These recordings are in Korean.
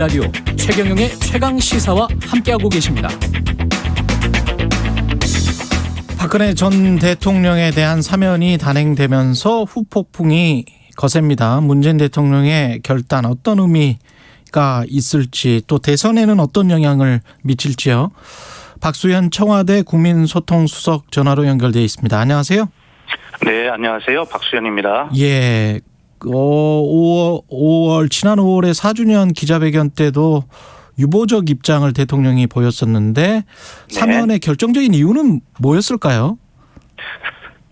라디오 최경영의 최강 시사와 함께하고 계십니다. 박근혜 전 대통령에 대한 사면이 단행되면서 후폭풍이 거셉니다. 문재인 대통령의 결단 어떤 의미가 있을지, 또 대선에는 어떤 영향을 미칠지요. 박수현 청와대 국민소통수석 전화로 연결되어 있습니다. 안녕하세요. 네, 안녕하세요. 박수현입니다. 예. 5월 지난 5월에 4주년 기자회견 때도 유보적 입장을 대통령이 보였었는데 사면의 결정적인 이유는 뭐였을까요?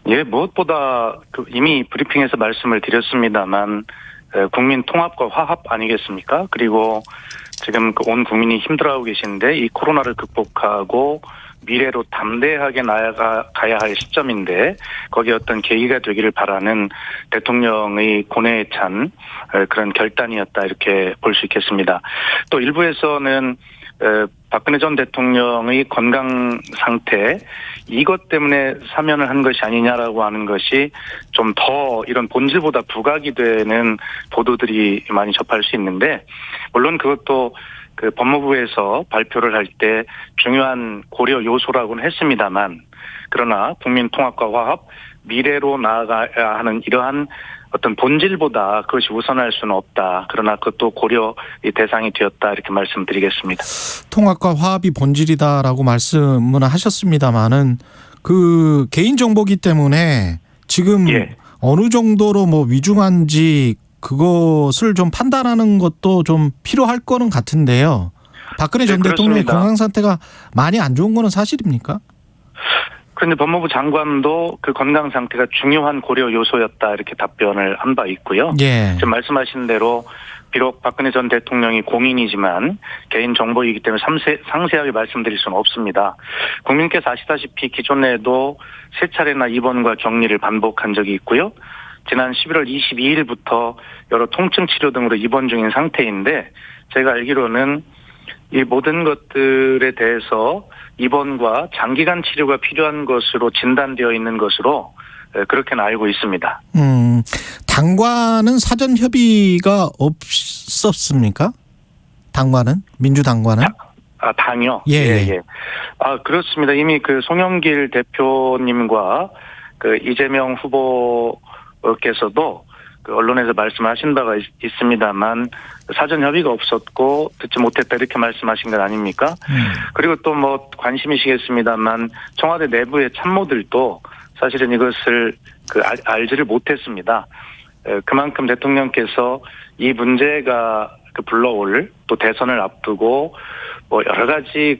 예, 무엇보다 이미 브리핑에서 말씀을 드렸습니다만 국민 통합과 화합 아니겠습니까? 그리고 지금 온 국민이 힘들어하고 계신데 이 코로나를 극복하고 미래로 담대하게 나아가야 할 시점인데 거기에 어떤 계기가 되기를 바라는 대통령의 고뇌에 찬 그런 결단이었다, 이렇게 볼 수 있겠습니다. 또 일부에서는 박근혜 전 대통령의 건강 상태, 이것 때문에 사면을 한 것이 아니냐라고 하는 것이 좀 더 이런 본질보다 부각이 되는 보도들이 많이 접할 수 있는데, 물론 그것도 법무부에서 발표를 할 때 중요한 고려 요소라고는 했습니다만, 그러나 국민 통합과 화합, 미래로 나아가야 하는 이러한 어떤 본질보다 그것이 우선할 수는 없다. 그러나 그것도 고려의 대상이 되었다, 이렇게 말씀드리겠습니다. 통합과 화합이 본질이다라고 말씀은 하셨습니다만은 그 개인정보기 때문에 지금 어느 정도로 위중한지 그것을 좀 판단하는 것도 좀 필요할 거는 같은데요. 박근혜 전 대통령의 건강 상태가 많이 안 좋은 거는 사실입니까? 그런데 법무부 장관도 그 건강 상태가 중요한 고려 요소였다, 이렇게 답변을 한 바 있고요. 지금 말씀하신 대로 비록 박근혜 전 대통령이 공인이지만 개인 정보이기 때문에 상세하게 말씀드릴 수는 없습니다. 국민께서 아시다시피 기존에도 3차례나 입원과 격리를 반복한 적이 있고요. 지난 11월 22일부터 여러 통증 치료 등으로 입원 중인 상태인데, 제가 알기로는 이 모든 것들에 대해서 입원과 장기간 치료가 필요한 것으로 진단되어 있는 것으로 그렇게는 알고 있습니다. 당과는 사전 협의가 없었습니까? 당과는? 민주당과는? 당요? 예. 그렇습니다. 이미 송영길 대표님과 이재명 후보께서도 언론에서 말씀하신 바가 있습니다만 사전 협의가 없었고 듣지 못했다, 이렇게 말씀하신 것 아닙니까? 그리고 또 관심이시겠습니다만 청와대 내부의 참모들도 사실은 이것을 알지를 못했습니다. 그만큼 대통령께서 이 문제가 불러올 또 대선을 앞두고 여러 가지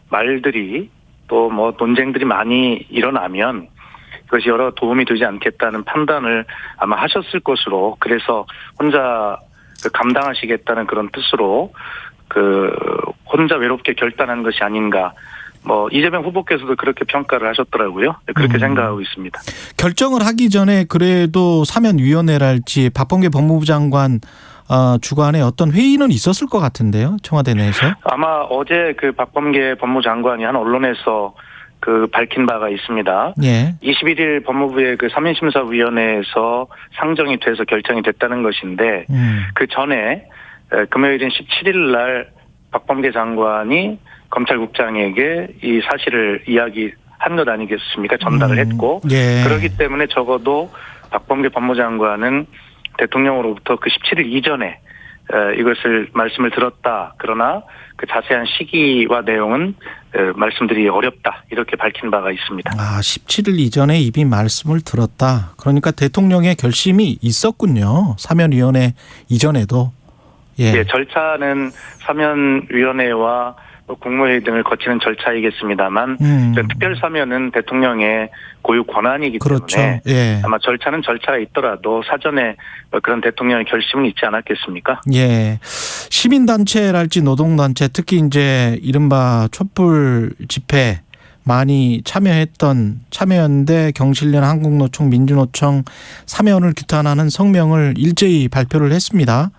말들이 또 논쟁들이 많이 일어나면 그것이 여러 도움이 되지 않겠다는 판단을 아마 하셨을 것으로, 그래서 혼자 감당하시겠다는 그런 뜻으로 혼자 외롭게 결단한 것이 아닌가. 이재명 후보께서도 그렇게 평가를 하셨더라고요. 그렇게 생각하고 있습니다. 결정을 하기 전에 그래도 사면위원회랄지 박범계 법무부 장관 주관에 어떤 회의는 있었을 것 같은데요, 청와대 내에서? 아마 어제 박범계 법무장관이 한 언론에서 밝힌 바가 있습니다. 21일 법무부의 사면심사위원회에서 상정이 돼서 결정이 됐다는 것인데, 그 전에 금요일인 17일 날 박범계 장관이 검찰국장에게 이 사실을 이야기한 것 아니겠습니까? 전달을 했고, 그렇기 때문에 적어도 박범계 법무장관은 대통령으로부터 17일 이전에 이것을 말씀을 들었다. 그러나 자세한 시기와 내용은 말씀드리기 어렵다, 이렇게 밝힌 바가 있습니다. 17일 이전에 이미 말씀을 들었다. 그러니까 대통령의 결심이 있었군요. 사면위원회 이전에도. 절차는 사면위원회와 국무회의 등을 거치는 절차이겠습니다만 특별사면은 대통령의 고유 권한이기 때문에 아마 절차는 절차가 있더라도 사전에 그런 대통령의 결심은 있지 않았겠습니까? 시민단체랄지 노동단체, 특히 이제 이른바 촛불 집회 많이 참여연대, 경실련, 한국노총, 민주노총 사면을 규탄하는 성명을 일제히 발표를 했습니다.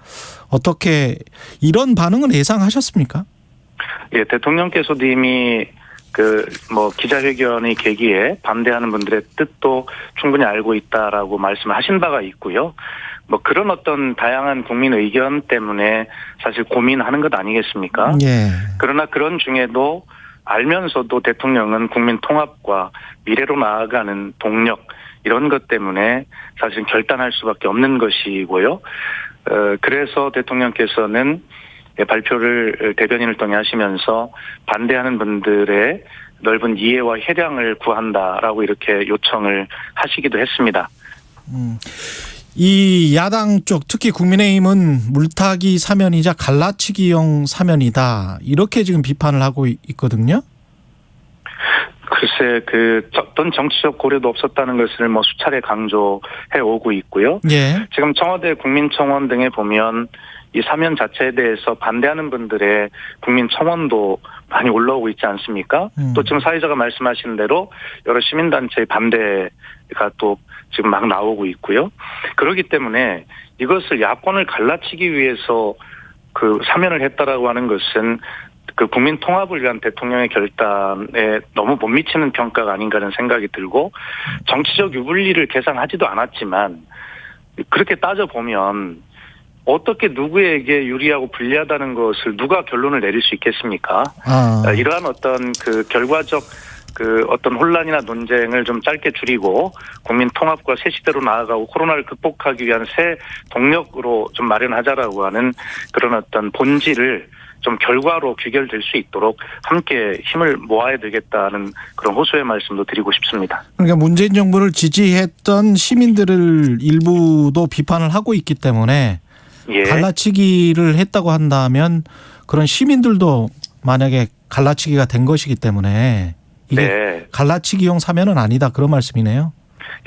어떻게 이런 반응은 예상하셨습니까? 대통령께서도 이미 기자회견의 계기에 반대하는 분들의 뜻도 충분히 알고 있다라고 말씀을 하신 바가 있고요. 뭐 그런 어떤 다양한 국민 의견 때문에 사실 고민하는 것 아니겠습니까? 예. 그러나 그런 중에도 알면서도 대통령은 국민 통합과 미래로 나아가는 동력 이런 것 때문에 사실 결단할 수밖에 없는 것이고요. 그래서 대통령께서는 발표를 대변인을 통해 하시면서 반대하는 분들의 넓은 이해와 협량을 구한다라고 이렇게 요청을 하시기도 했습니다. 이 야당 쪽 특히 국민의힘은 물타기 사면이자 갈라치기용 사면이다. 이렇게 지금 비판을 하고 있거든요. 글쎄, 어떤 정치적 고려도 없었다는 것을 뭐 수차례 강조해 오고 있고요. 예. 지금 청와대 국민청원 등에 보면 이 사면 자체에 대해서 반대하는 분들의 국민청원도 많이 올라오고 있지 않습니까? 또 지금 사회자가 말씀하신 대로 여러 시민단체의 반대가 또 지금 막 나오고 있고요. 그렇기 때문에 이것을 야권을 갈라치기 위해서 그 사면을 했다라고 하는 것은 그 국민 통합을 위한 대통령의 결단에 너무 못 미치는 평가가 아닌가 하는 생각이 들고 정치적 유불리를 계산하지도 않았지만 그렇게 따져보면 어떻게 누구에게 유리하고 불리하다는 것을 누가 결론을 내릴 수 있겠습니까? 이러한 어떤 그 결과적 그 어떤 혼란이나 논쟁을 좀 짧게 줄이고 국민 통합과 새 시대로 나아가고 코로나를 극복하기 위한 새 동력으로 좀 마련하자라고 하는 그런 어떤 본질을 좀 결과로 귀결될 수 있도록 함께 힘을 모아야 되겠다는 그런 호소의 말씀도 드리고 싶습니다. 그러니까 문재인 정부를 지지했던 시민들을 일부도 비판을 하고 있기 때문에 예. 갈라치기를 했다고 한다면 그런 시민들도 만약에 갈라치기가 된 것이기 때문에 이게 네. 갈라치기용 사면은 아니다 그런 말씀이네요.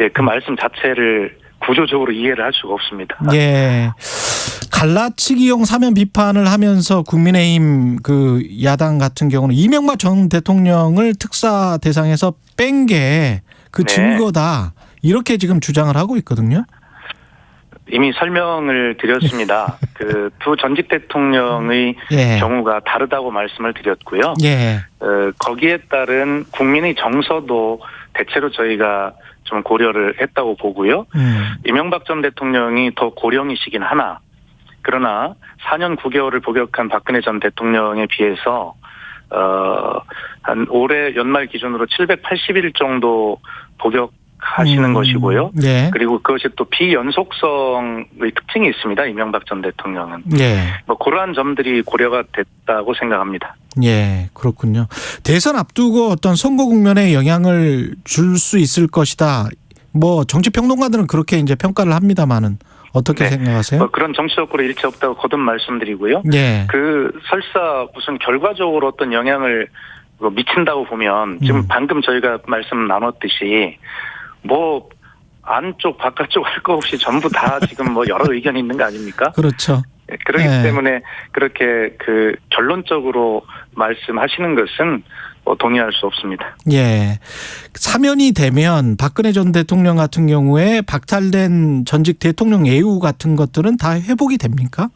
예, 그 말씀 자체를 구조적으로 이해를 할 수가 없습니다. 예. 갈라치기용 사면 비판을 하면서 국민의힘 그 야당 같은 경우는 이명박 전 대통령을 특사 대상에서 뺀 게 그 네. 증거다. 이렇게 지금 주장을 하고 있거든요. 이미 설명을 드렸습니다. 그 두 전직 대통령의 예. 경우가 다르다고 말씀을 드렸고요. 예. 거기에 따른 국민의 정서도 대체로 저희가 좀 고려를 했다고 보고요. 이명박 전 대통령이 더 고령이시긴 하나 그러나 4년 9개월을 복역한 박근혜 전 대통령에 비해서 한 올해 연말 기준으로 780일 정도 복역하시는 것이고요. 예. 그리고 그것이 또 비연속성의 특징이 있습니다. 이명박 전 대통령은. 예. 뭐 그러한 점들이 고려가 됐다고 생각합니다. 예, 그렇군요. 대선 앞두고 어떤 선거 국면에 영향을 줄 수 있을 것이다. 뭐 정치평론가들은 그렇게 이제 평가를 합니다만은 어떻게 네. 생각하세요? 그런 정치적으로 일체 없다고 거듭 말씀드리고요. 예. 그 설사 무슨 결과적으로 어떤 영향을 미친다고 보면 지금 방금 저희가 말씀 나눴듯이 뭐 안쪽 바깥쪽 할 거 없이 전부 다 지금 뭐 여러 의견이 있는 거 아닙니까? 그렇죠. 그렇기 예. 때문에 그렇게 그 결론적으로 말씀하시는 것은 동의할 수 없습니다. 예. 사면이 되면 박근혜 전 대통령 같은 경우에 박탈된 전직 대통령 예우 같은 것들은 다 회복이 됩니까?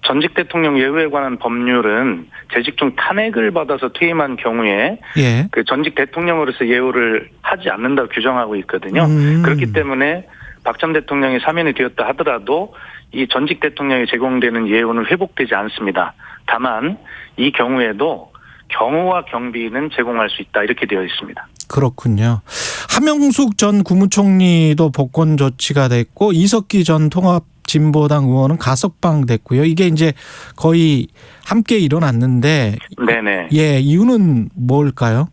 전직 대통령 예우에 관한 법률은 재직 중 탄핵을 받아서 퇴임한 경우에 예. 그 전직 대통령으로서 예우를 하지 않는다고 규정하고 있거든요. 그렇기 때문에 박 전 대통령이 사면이 되었다 하더라도 이 전직 대통령이 제공되는 예우는 회복되지 않습니다. 다만 이 경우에도 경호와 경비는 제공할 수 있다 이렇게 되어 있습니다. 그렇군요. 한명숙 전 국무총리도 복권 조치가 됐고 이석기 전 통합진보당 의원은 가석방 됐고요. 이게 이제 거의 함께 일어났는데 네네. 예, 이유는 뭘까요?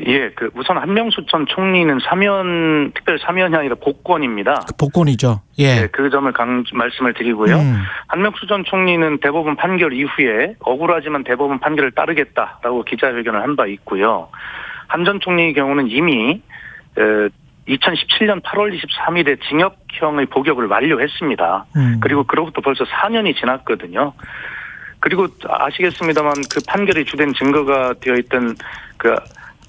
예, 그 우선 한명숙 전 총리는 특별 사면이 아니라 복권입니다. 복권이죠. 예. 네, 그 점을 말씀을 드리고요. 한명숙 전 총리는 대법원 판결 이후에 억울하지만 대법원 판결을 따르겠다라고 기자회견을 한 바 있고요. 한 전 총리의 경우는 이미 2017년 8월 23일에 징역형의 복역을 완료했습니다. 그리고 그로부터 벌써 4년이 지났거든요. 그리고 아시겠습니다만 그 판결의 주된 증거가 되어 있던 그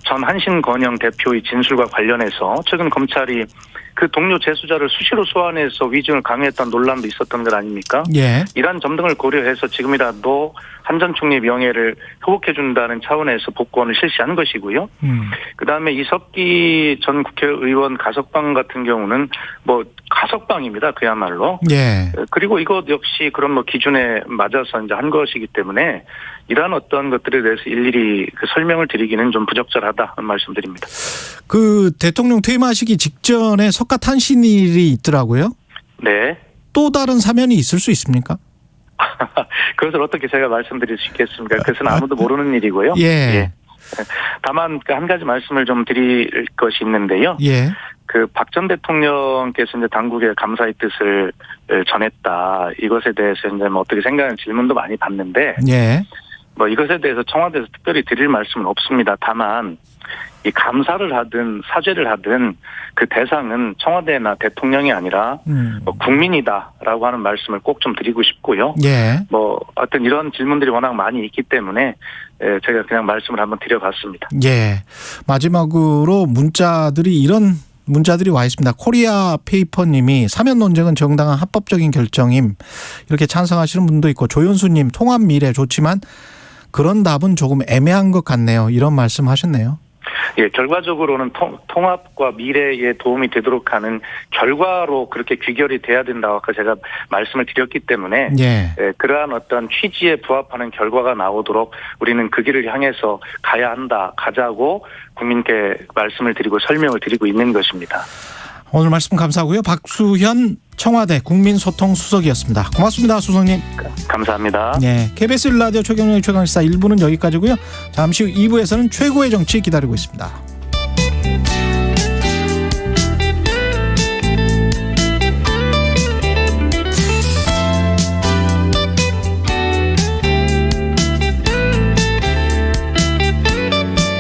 전 한신건영 대표의 진술과 관련해서 최근 검찰이 그 동료 재수자를 수시로 소환해서 위증을 강요했다는 논란도 있었던 것 아닙니까? 예. 이러한 점 등을 고려해서 지금이라도 한 전 총리의 명예를 회복해 준다는 차원에서 복권을 실시한 것이고요. 그다음에 이석기 전 국회의원 가석방 같은 경우는 뭐 가석방입니다. 그야말로. 예. 그리고 이것 역시 그런 뭐 기준에 맞아서 이제 한 것이기 때문에 이러한 어떤 것들에 대해서 일일이 그 설명을 드리기는 좀 부적절하다는 말씀드립니다. 그 대통령 퇴임하시기 직전에 석가탄신일이 있더라고요. 네. 또 다른 사면이 있을 수 있습니까? 그것을 어떻게 제가 말씀드릴 수 있겠습니까? 그것은 아무도 모르는 일이고요. 예. 다만 그 한 가지 말씀을 좀 드릴 것이 있는데요. 예. 그 박 전 대통령께서 이제 당국에 감사의 뜻을 전했다. 이것에 대해서 이제 뭐 어떻게 생각하는 질문도 많이 받는데, 예. 뭐 이것에 대해서 청와대에서 특별히 드릴 말씀은 없습니다. 다만 이 감사를 하든 사죄를 하든 그 대상은 청와대나 대통령이 아니라 뭐 국민이다라고 하는 말씀을 꼭 좀 드리고 싶고요. 예. 뭐 어떤 이런 질문들이 워낙 많이 있기 때문에 제가 그냥 말씀을 한번 드려봤습니다. 예. 마지막으로 이런 문자들이 와 있습니다. 코리아 페이퍼님이 사면 논쟁은 정당한 합법적인 결정임 이렇게 찬성하시는 분도 있고, 조현수님 통합 미래 좋지만 그런 답은 조금 애매한 것 같네요. 이런 말씀하셨네요. 예, 결과적으로는 통합과 미래에 도움이 되도록 하는 결과로 그렇게 귀결이 돼야 된다고 아까 제가 말씀을 드렸기 때문에 예. 그러한 어떤 취지에 부합하는 결과가 나오도록 우리는 그 길을 향해서 가자고 국민께 말씀을 드리고 설명을 드리고 있는 것입니다. 오늘 말씀 감사하고요. 박수현 청와대 국민소통수석이었습니다. 고맙습니다, 수석님. 감사합니다. 네, KBS 1라디오 최경영의 최강시사 1부는 여기까지고요. 잠시 후 2부에서는 최고의 정치 기다리고 있습니다.